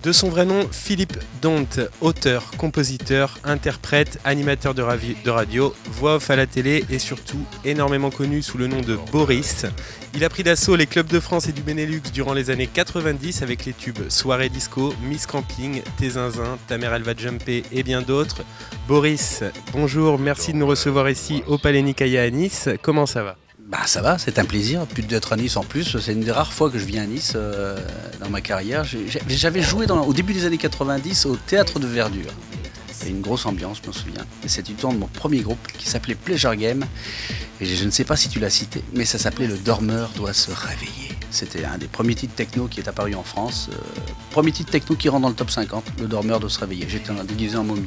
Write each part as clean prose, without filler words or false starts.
De son vrai nom, Philippe Dont, auteur, compositeur, interprète, animateur de radio, voix off à la télé et surtout énormément connu sous le nom de Boris. Il a pris d'assaut les clubs de France et du Benelux durant les années 90 avec les tubes Soirée Disco, Miss Camping, T'es Zinzin, Ta mère elle va jumper et bien d'autres. Boris, bonjour, merci de nous recevoir ici au Palais Nicaïa à Nice. Comment ça va ? Bah ça va, c'est un plaisir, plus d'être à Nice en plus, c'est une des rares fois que je viens à Nice dans ma carrière. J'avais joué au début des années 90 au Théâtre de Verdure. Il y a une grosse ambiance, je me souviens. Et c'était du temps de mon premier groupe qui s'appelait Pleasure Game. Et je ne sais pas si tu l'as cité, mais ça s'appelait Le Dormeur doit se réveiller. C'était un des premiers titres techno qui est apparu en France. Premier titre techno qui rentre dans le top 50, Le Dormeur doit se réveiller. J'étais déguisé en momie.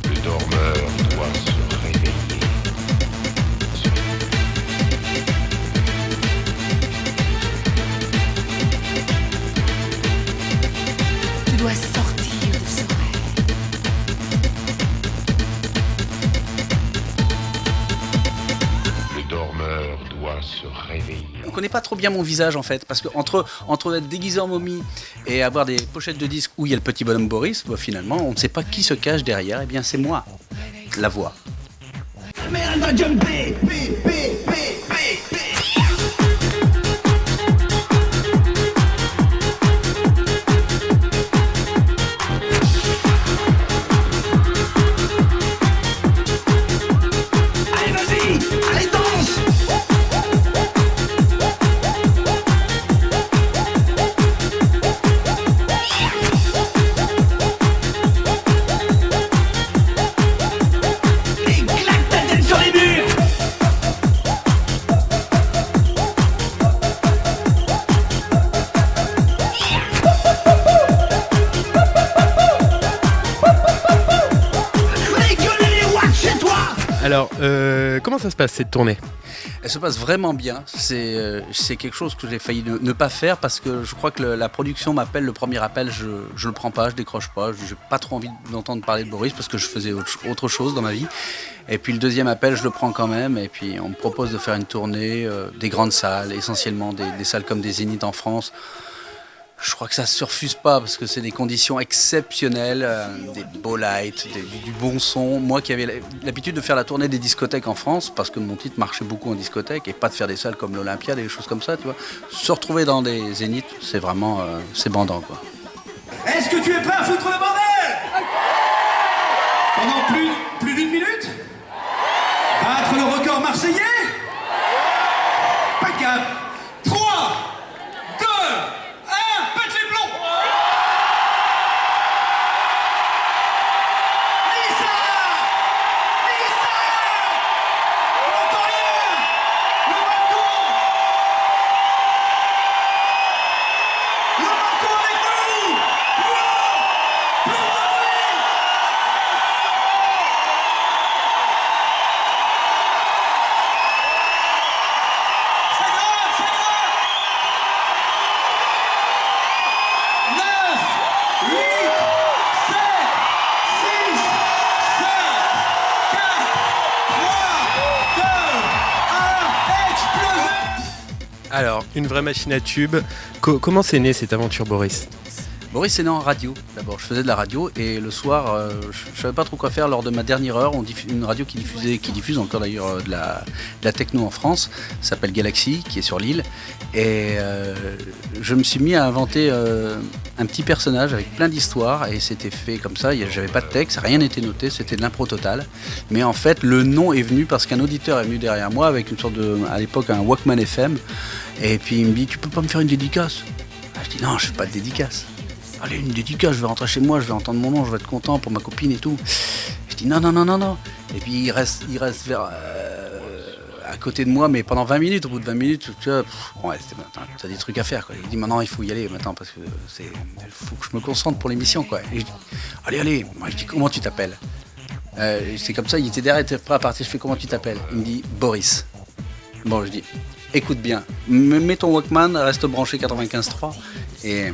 Le dormeur doit se réveiller. Tu dois sortir de ce rêve. Le dormeur doit se réveiller. On connaît pas trop bien mon visage en fait, parce que entre être déguisé en momie et avoir des pochettes de disques où il y a le petit bonhomme Boris, bah, finalement on ne sait pas qui se cache derrière, et bien c'est moi, la voix. Mais elle va jumper. Allez vas-y, allez danse. Éclate ta tête sur les murs. Fais gueuler les watts chez toi. Alors, comment ça se passe cette tournée ? Elle se passe vraiment bien, c'est quelque chose que j'ai failli ne pas faire parce que je crois que la production m'appelle, le premier appel je le prends pas, je décroche pas, j'ai pas trop envie d'entendre parler de Boris parce que je faisais autre chose dans ma vie. Et puis le deuxième appel je le prends quand même et puis on me propose de faire une tournée, des grandes salles, essentiellement des salles comme des Zéniths en France. Je crois que ça ne se refuse pas parce que c'est des conditions exceptionnelles, des beaux lights, du bon son. Moi qui avais l'habitude de faire la tournée des discothèques en France, parce que mon titre marchait beaucoup en discothèque et pas de faire des salles comme l'Olympia, des choses comme ça, tu vois. Se retrouver dans des Zéniths, c'est vraiment, c'est bandant, quoi. Est-ce que tu es prêt à foutre le bordel? Pendant plus d'une minute? Battre le record marseillais? Pas de gaffe. 3, 2, 1, pète les plombs. Lisa, on n'entend rien. Le Marco avec nous. Plus de bruit. C'est grave, c'est grave. 9, 8, 7, 6, 5, 4, 3, 2, 1, explosé. Alors, une vraie machine à tube. Comment c'est né cette aventure, Boris ? Boris est né en radio, d'abord. Je faisais de la radio et le soir, je savais pas trop quoi faire lors de ma dernière heure. Une radio qui diffuse encore d'ailleurs de la techno en France, s'appelle Galaxy, qui est sur l'île. Et je me suis mis à inventer un petit personnage avec plein d'histoires et c'était fait comme ça. J'avais pas de texte, rien n'était noté, c'était de l'impro total. Mais en fait, le nom est venu parce qu'un auditeur est venu derrière moi avec une sorte à l'époque, un Walkman FM. Et puis il me dit, tu peux pas me faire une dédicace? Je dis, non, je fais pas de dédicace. Allez, une dédicace, je vais rentrer chez moi, je vais entendre mon nom, je vais être content pour ma copine et tout. Je dis non. Et puis il reste vers à côté de moi, mais pendant 20 minutes. Au bout de 20 minutes, tu vois, t'as des trucs à faire, quoi. Il dit maintenant il faut y aller maintenant parce que faut que je me concentre pour l'émission, quoi. Et je dis allez. Moi je dis comment tu t'appelles? C'est comme ça, il était derrière, il était prêt à partir. Je fais comment tu t'appelles? Il me dit Boris. Bon, je dis écoute bien, mets ton Walkman, reste branché 95.3 et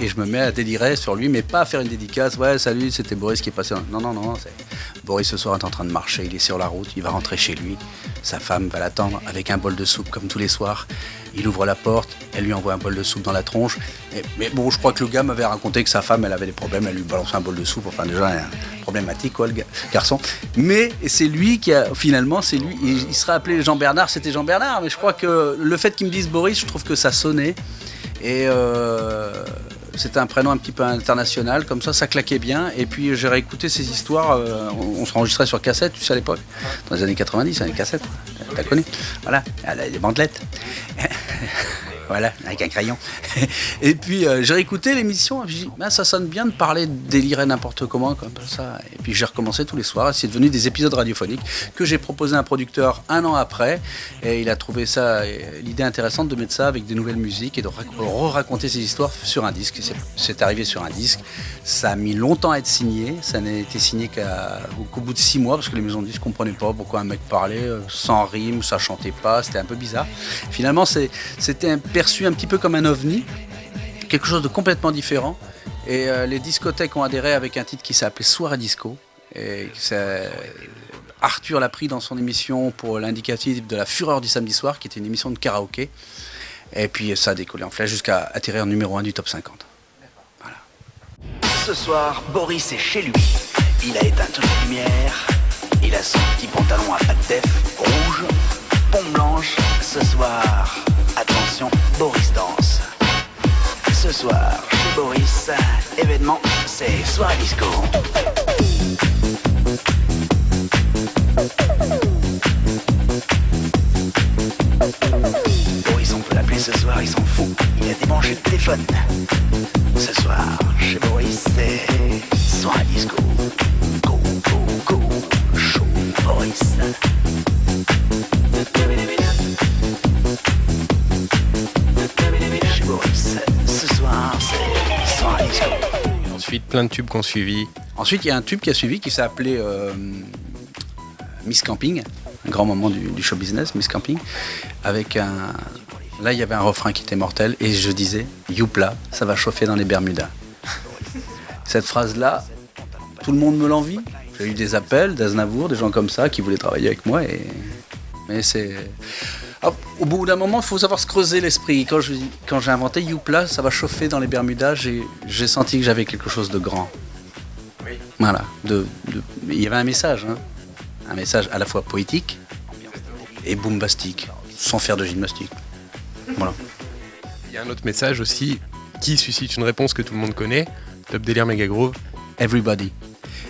je me mets à délirer sur lui, mais pas à faire une dédicace. Ouais, salut, c'était Boris qui est passé. Non. Boris ce soir est en train de marcher, il est sur la route, il va rentrer chez lui. Sa femme va l'attendre avec un bol de soupe comme tous les soirs. Il ouvre la porte, elle lui envoie un bol de soupe dans la tronche. Mais bon, je crois que le gars m'avait raconté que sa femme, elle avait des problèmes, elle lui balançait un bol de soupe. Enfin, déjà, problématique, quoi, le garçon. Mais c'est lui qui a, finalement, c'est lui. Il serait appelé Jean Bernard, c'était Jean Bernard. Mais je crois que le fait qu'il me dise Boris, je trouve que ça sonnait. Et c'était un prénom un petit peu international, comme ça claquait bien. Et puis j'ai réécouté ces histoires, on s'enregistrait sur cassette, tu sais, à l'époque, dans les années 90, les cassettes, t'as connu. Voilà, des bandelettes. Voilà, avec un crayon. Et puis j'ai réécouté l'émission, et puis j'ai dit, ça sonne bien de parler, de délirer n'importe comment, comme ça. Et puis j'ai recommencé tous les soirs, et c'est devenu des épisodes radiophoniques que j'ai proposé à un producteur un an après, et il a trouvé ça, l'idée intéressante de mettre ça avec des nouvelles musiques et de raconter ces histoires sur un disque. C'est arrivé sur un disque, ça a mis longtemps à être signé, ça n'a été signé qu'au bout de 6 mois, parce que les maisons de disques ne comprenaient pas pourquoi un mec parlait sans rime, ça chantait pas, c'était un peu bizarre. Finalement, c'était perçu un petit peu comme un ovni, quelque chose de complètement différent. Et les discothèques ont adhéré avec un titre qui s'appelait Soirée Disco. Et Arthur l'a pris dans son émission pour l'indicatif de la fureur du samedi soir, qui était une émission de karaoké. Et puis ça a décollé en flèche jusqu'à atterrir numéro 1 du top 50. Voilà. Ce soir, Boris est chez lui. Il a éteint toute la lumière. Il a son petit pantalon à pattes def rouge, pompe blanche. Ce soir, attention, Boris danse. Ce soir, chez Boris, événement, c'est Soirée Disco. Boris, on peut l'appeler ce soir, il s'en fout. Il a débranché le téléphone. Ce soir, chez Boris, c'est Soirée Disco. Go, go, go, show Boris. Chez Boris, ce soir, c'est Soirée Disco. Ensuite, plein de tubes qui ont suivi. Ensuite, il y a un tube qui a suivi qui s'est appelé Miss Camping, un grand moment du show business, Miss Camping, avec un... Là, il y avait un refrain qui était mortel et je disais « Youpla, ça va chauffer dans les Bermudas ». Cette phrase-là, tout le monde me l'envie. J'ai eu des appels d'Aznavour, des gens comme ça qui voulaient travailler avec moi. Mais c'est... Au bout d'un moment, il faut savoir se creuser l'esprit. Quand j'ai inventé Youpla, ça va chauffer dans les Bermudas, j'ai senti que j'avais quelque chose de grand. Voilà. Il y avait un message, hein. Un message à la fois poétique et boombastique, sans faire de gymnastique. Voilà. Il y a un autre message aussi qui suscite une réponse que tout le monde connaît. Top Délire Méga Groove. Everybody.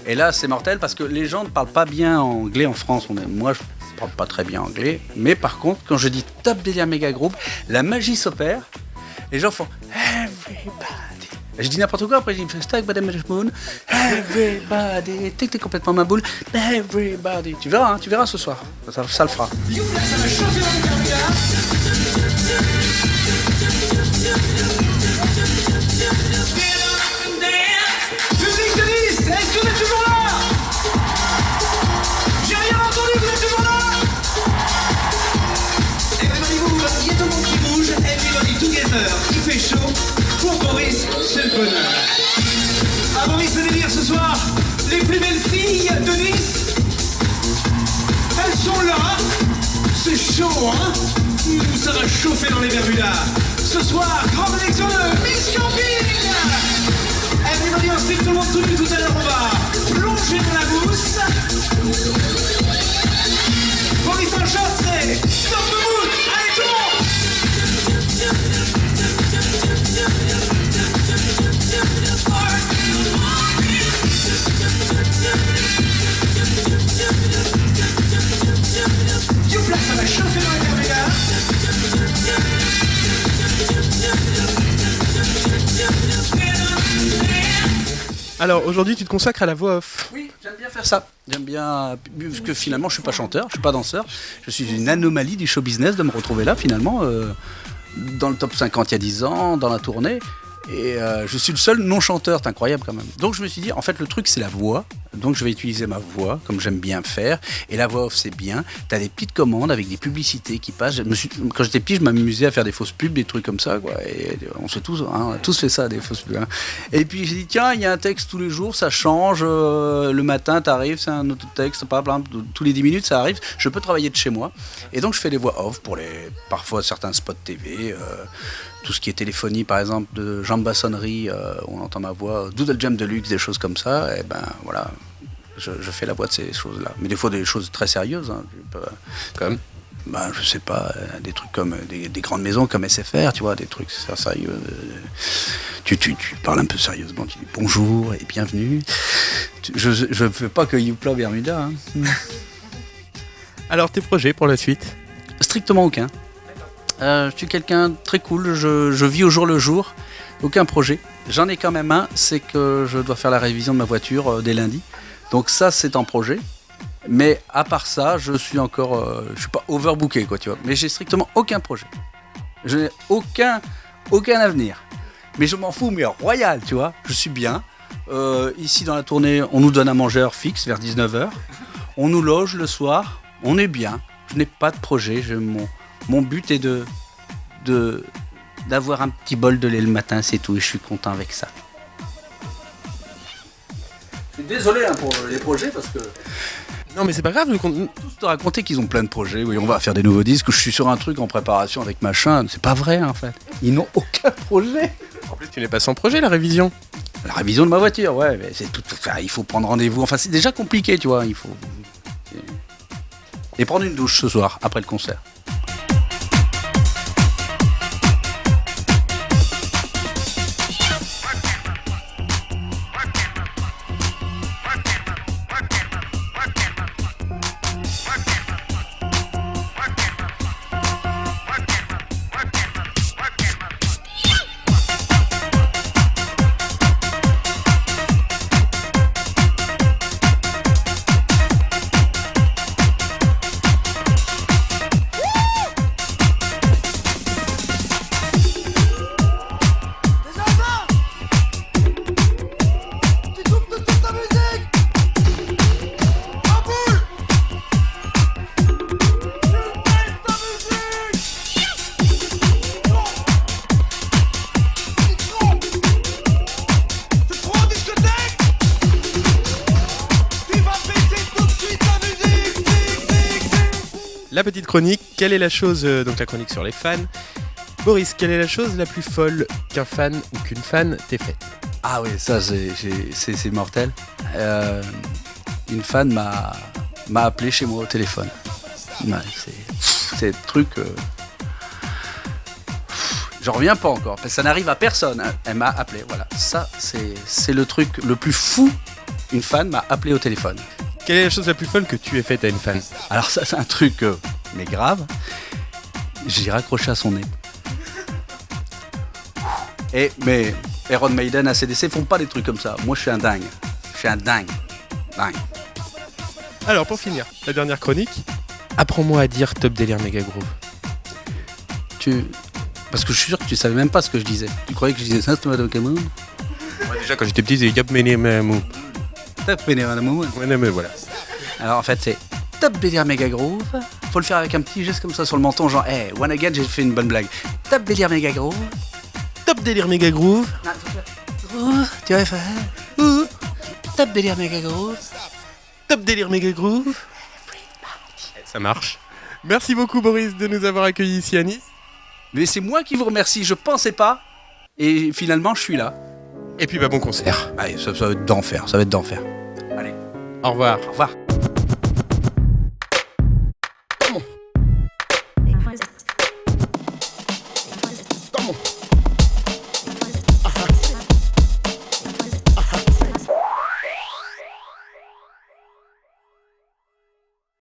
Et là, c'est mortel parce que les gens ne parlent pas bien anglais en France. Moi, je ne parle pas très bien anglais. Mais par contre, quand je dis Top Délire Méga Groove, la magie s'opère. Les gens font Everybody. Je dis n'importe quoi, après je dis Stack Bad Moon, Everybody, t'es complètement ma boule, Everybody. Tu verras ce soir, ça le fera. Youpla, ça va chauffer dans les Bermudas. Public de Nice, est-ce que vous êtes toujours là? J'ai rien entendu, vous êtes toujours là? Everybody move, il y a tout le monde qui bouge, everybody together, il fait chaud. Pour Boris, c'est le bonheur. À Boris le délire ce soir, les plus belles filles de Nice, elles sont là. C'est chaud, hein? Ça va chauffer dans les Bermudas. Ce soir, grande élection de Miss Camping. Everybody en slip, tout le monde tout nu, tout à l'heure on va plonger dans la mousse. Boris en short, c'est top de mood. Allez tout le monde! Youpla, ça va chauffer dans les Bermudas. Alors aujourd'hui, tu te consacres à la voix off. Oui, j'aime bien faire ça. J'aime bien, parce que finalement, je suis pas chanteur, je suis pas danseur. Je suis une anomalie du show business de me retrouver là, finalement, dans le top 50 il y a 10 ans, dans la tournée. Et je suis le seul non-chanteur, c'est incroyable quand même. Donc je me suis dit, en fait, le truc, c'est la voix. Donc je vais utiliser ma voix, comme j'aime bien faire. Et la voix off, c'est bien. T'as des petites commandes avec des publicités qui passent. Quand j'étais petit, je m'amusais à faire des fausses pubs, des trucs comme ça, quoi. Et on sait tous, hein, on a tous fait ça, des fausses pubs. Hein. Et puis j'ai dit, tiens, il y a un texte tous les jours, ça change. Le matin, t'arrives, c'est un autre texte, tous les 10 minutes, ça arrive. Je peux travailler de chez moi. Et donc je fais des voix off pour parfois certains spots TV. Tout ce qui est téléphonie, par exemple, de Jean-Bassonnerie, on entend ma voix, Doodle Jam Deluxe, des choses comme ça, et ben voilà, je fais la voix de ces choses-là. Mais des fois, des choses très sérieuses, hein, Comme ben, je sais pas, des trucs comme des grandes maisons comme SFR, tu vois, des trucs sérieux. Tu parles un peu sérieusement, tu dis bonjour et bienvenue. Je ne fais pas que Youpla Bermuda. Hein. Alors tes projets pour la suite? Strictement aucun. Je suis quelqu'un de très cool, je vis au jour le jour, aucun projet. J'en ai quand même un, c'est que je dois faire la révision de ma voiture dès lundi. Donc ça, c'est en projet. Mais à part ça, je suis pas overbooké, quoi, tu vois. Mais j'ai strictement aucun projet. Je n'ai aucun avenir. Mais je m'en fous, mais royal, tu vois. Je suis bien. Ici, dans la tournée, on nous donne un mangeur fixe vers 19h. On nous loge le soir. On est bien. Je n'ai pas de projet. Mon but est d'avoir un petit bol de lait le matin, c'est tout, et je suis content avec ça. Je suis désolé pour les projets, parce que... Non mais c'est pas grave, Tous te raconter qu'ils ont plein de projets, oui, on va faire des nouveaux disques, je suis sur un truc en préparation avec machin, c'est pas vrai en fait. Ils n'ont aucun projet. En plus tu n'es pas sans projet, la révision. La révision de ma voiture, ouais, mais c'est tout. Enfin, il faut prendre rendez-vous, enfin c'est déjà compliqué, tu vois, il faut... Et prendre une douche ce soir, après le concert. La petite chronique, quelle est la chose, donc la chronique sur les fans. Boris, quelle est la chose la plus folle qu'un fan ou qu'une fan t'ait faite? Ah oui, ça c'est mortel. Une fan m'a appelé chez moi au téléphone. Ouais, c'est le truc... J'en reviens pas encore, parce que ça n'arrive à personne. Hein. Elle m'a appelé, voilà. Ça, c'est le truc le plus fou. Une fan m'a appelé au téléphone. Quelle est la chose la plus folle que tu aies faite à une fan? Alors ça, c'est un truc, mais grave. J'ai raccroché à son nez. Mais Iron Maiden, AC/DC font pas des trucs comme ça. Moi, je suis un dingue. Je suis un dingue. Dingue. Alors pour finir, la dernière chronique, apprends-moi à dire Top Délire Méga Groove. Parce que je suis sûr que tu savais même pas ce que je disais. Tu croyais que je disais ça, c'était Pokémon? Ouais, déjà quand j'étais petit, j'ai Yop Méné Mamou. Ouais, mais voilà. Alors en fait, c'est Top Délire Méga Groove. Faut le faire avec un petit geste comme ça sur le menton, genre, hey, one again, j'ai fait une bonne blague. Top Délire Méga Groove. Top Délire Méga Groove. Non, groove, tu vas faire. Top Délire Méga Groove. Top Délire Méga Groove. Ça marche. Merci beaucoup Boris de nous avoir accueillis ici à Nice. Mais c'est moi qui vous remercie, je pensais pas. Et finalement, je suis là. Et puis bah bon concert. Allez, ça va être d'enfer, ça va être d'enfer. Allez, Au revoir. au revoir. Come on.